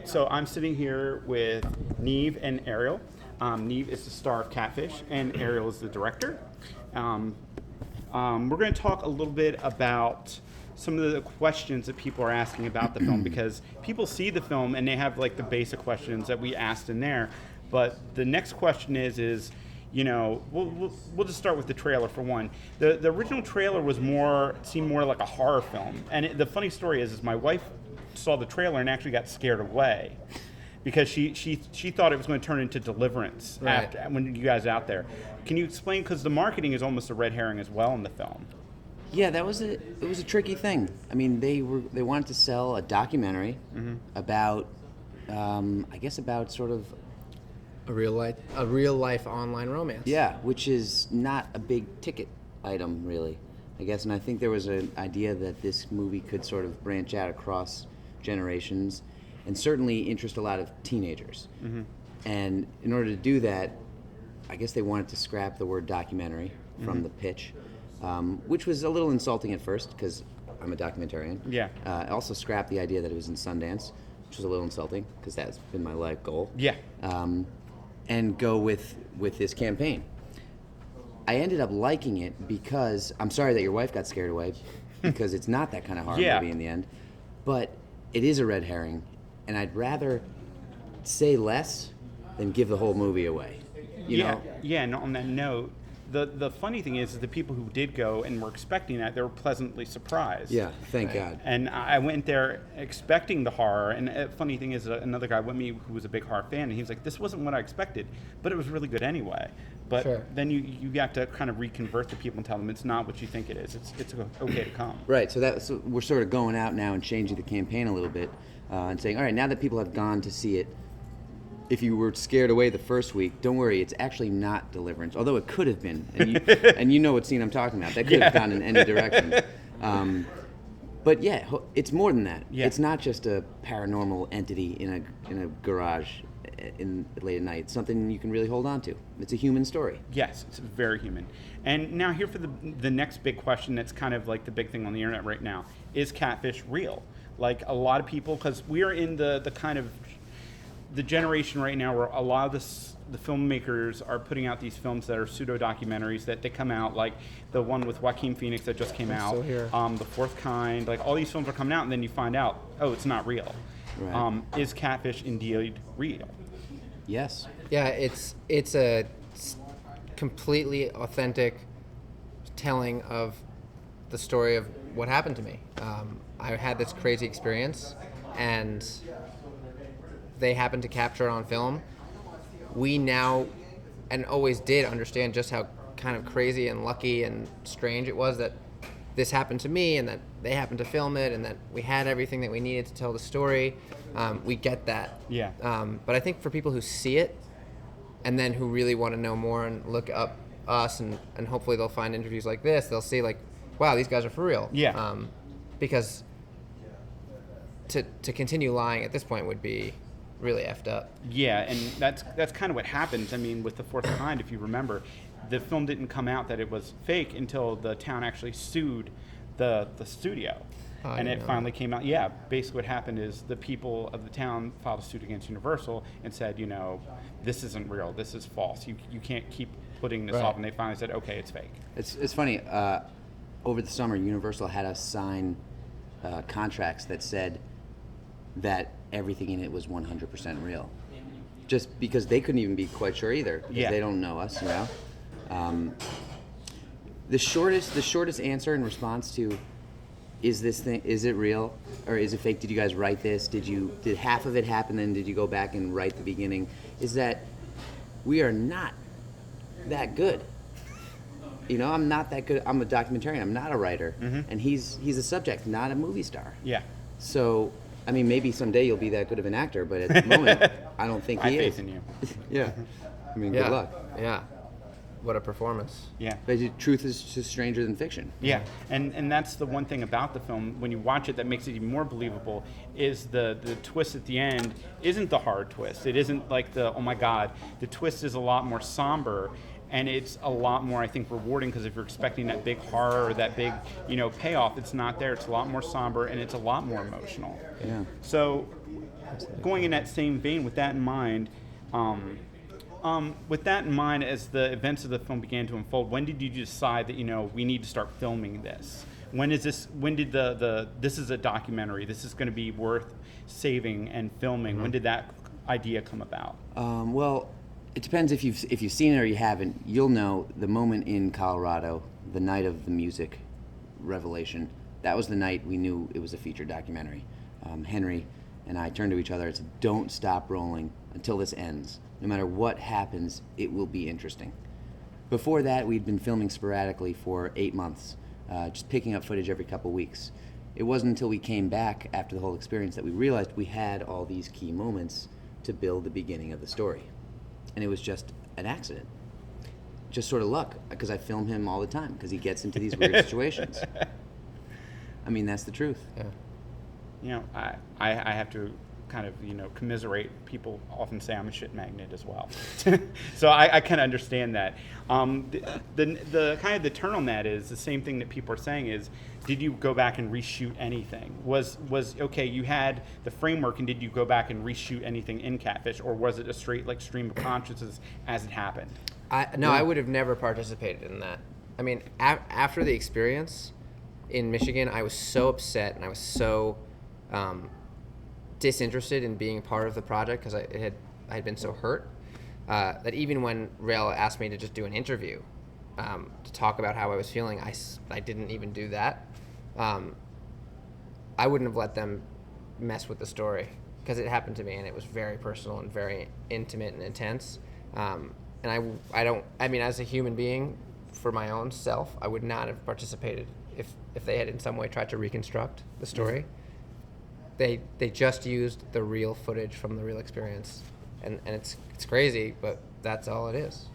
So I'm sitting here with Nev and Ariel. Nev is the star of Catfish, and Ariel is the director. We're going to talk a little bit about some of the questions that people are asking about the film, because people see the film and they have like the basic questions that we asked in there. But the next question is you know, we'll just start with the trailer for one. The original trailer seemed more like a horror film, and the funny story is my wife saw the trailer and actually got scared away because she thought it was going to turn into Deliverance after, when you guys out there. Can you explain, because the marketing is almost a red herring as well in the film? Yeah, it was a tricky thing. I mean, they wanted to sell a documentary about, I guess about sort of a real life online romance. Yeah, which is not a big ticket item really, I guess. And I think there was an idea that this movie could sort of branch out across generations and certainly interest a lot of teenagers. And in order to do that, I guess they wanted to scrap the word documentary from the pitch, which was a little insulting at first because I'm a documentarian. Yeah. Also scrap the idea that it was in Sundance, which was a little insulting because that's been my life goal. Yeah. And go with this campaign. I ended up liking it because I'm sorry that your wife got scared away because it's not that kind of horror movie in the end, but it is a red herring, and I'd rather say less than give the whole movie away. You know? Yeah, and on that note, the funny thing is the people who did go and were expecting that, they were pleasantly surprised. Yeah, thank God. And I went there expecting the horror, and the funny thing is another guy with me who was a big horror fan, and he was like, this wasn't what I expected, but it was really good anyway. But then you have to kind of reconvert the people and tell them it's not what you think it is. It's okay to come. Right, so we're sort of going out now and changing the campaign a little bit and saying, all right, now that people have gone to see it, if you were scared away the first week, don't worry, it's actually not Deliverance, although it could have been. And you know what scene I'm talking about. That could have gone in any direction. But yeah, it's more than that. Yeah. It's not just a paranormal entity in a garage late at night. It's something you can really hold on to. It's a human story. Yes, it's very human. And now here for the next big question that's kind of like the big thing on the internet right now. Is Catfish real? Like a lot of people, because we are in the kind of the generation right now where a lot of the filmmakers are putting out these films that are pseudo-documentaries that they come out, like the one with Joaquin Phoenix that just came out, The Fourth Kind, like all these films are coming out and then you find out, oh, it's not real. Right. Is Catfish indeed real? Yes. Yeah, it's a completely authentic telling of the story of what happened to me. I had this crazy experience, and they happened to capture it on film. We now, and always did, understand just how kind of crazy and lucky and strange it was that this happened to me and that they happened to film it and that we had everything that we needed to tell the story. We get that. Yeah. But I think for people who see it and then who really want to know more and look up us and hopefully they'll find interviews like this, they'll see like, wow, these guys are for real. Yeah. Because to continue lying at this point would be really effed up. Yeah, and that's kind of what happens. I mean, with The Fourth Kind, if you remember, the film didn't come out that it was fake until the town actually sued the studio. And it finally came out. Yeah, basically what happened is the people of the town filed a suit against Universal and said, you know, this isn't real, this is false. You can't keep putting this off. And they finally said, okay, it's fake. It's funny. Over the summer, Universal had us sign contracts that said that everything in it was 100% real. Just because they couldn't even be quite sure either. Because they don't know us, you know. The shortest answer in response to is it real or is it fake? Did you guys write this? Did half of it happen, then did you go back and write the beginning? Is that we are not that good. You know, I'm not that good. I'm a documentarian. I'm not a writer. And he's a subject, not a movie star. Yeah. So, I mean, maybe someday you'll be that good of an actor, but at the moment, I don't think he is. I have faith in you. Yeah. I mean, good luck. Yeah. What a performance. Yeah. But truth is just stranger than fiction. Yeah, and that's the one thing about the film, when you watch it that makes it even more believable, is the twist at the end isn't the hard twist. It isn't like the, oh my God. The twist is a lot more somber, and it's a lot more, I think, rewarding, because if you're expecting that big horror or that big, payoff, it's not there. It's a lot more somber, and it's a lot more emotional. Yeah. So, going in that same vein, with that in mind, as the events of the film began to unfold, when did you decide that we need to start filming this? When is this? When did this is a documentary? This is going to be worth saving and filming. When did that idea come about? Well, it depends if you've seen it or you haven't. You'll know the moment in Colorado, the night of the music revelation. That was the night we knew it was a feature documentary. Henry and I turned to each other and said, "Don't stop rolling until this ends. No matter what happens, it will be interesting." Before that, we'd been filming sporadically for 8 months, just picking up footage every couple weeks. It wasn't until we came back after the whole experience that we realized we had all these key moments to build the beginning of the story. And it was just an accident. Just sort of luck, because I film him all the time, because he gets into these weird situations. I mean, that's the truth. Yeah. I have to kind of, commiserate. People often say I'm a shit magnet as well. So I kind of understand that. The kind of the turn on that is the same thing that people are saying is, did you go back and reshoot anything? Was okay, you had the framework, and did you go back and reshoot anything in Catfish, or was it a straight stream of consciousness as it happened? I would have never participated in that. I mean, after the experience in Michigan, I was so upset, and I was so disinterested in being part of the project, because I had been so hurt that even when Rail asked me to just do an interview to talk about how I was feeling, I didn't even do that. I wouldn't have let them mess with the story, because it happened to me, and it was very personal and very intimate and intense. And I mean, as a human being, for my own self, I would not have participated if they had in some way tried to reconstruct the story. They just used the real footage from the real experience, and it's crazy, but that's all it is.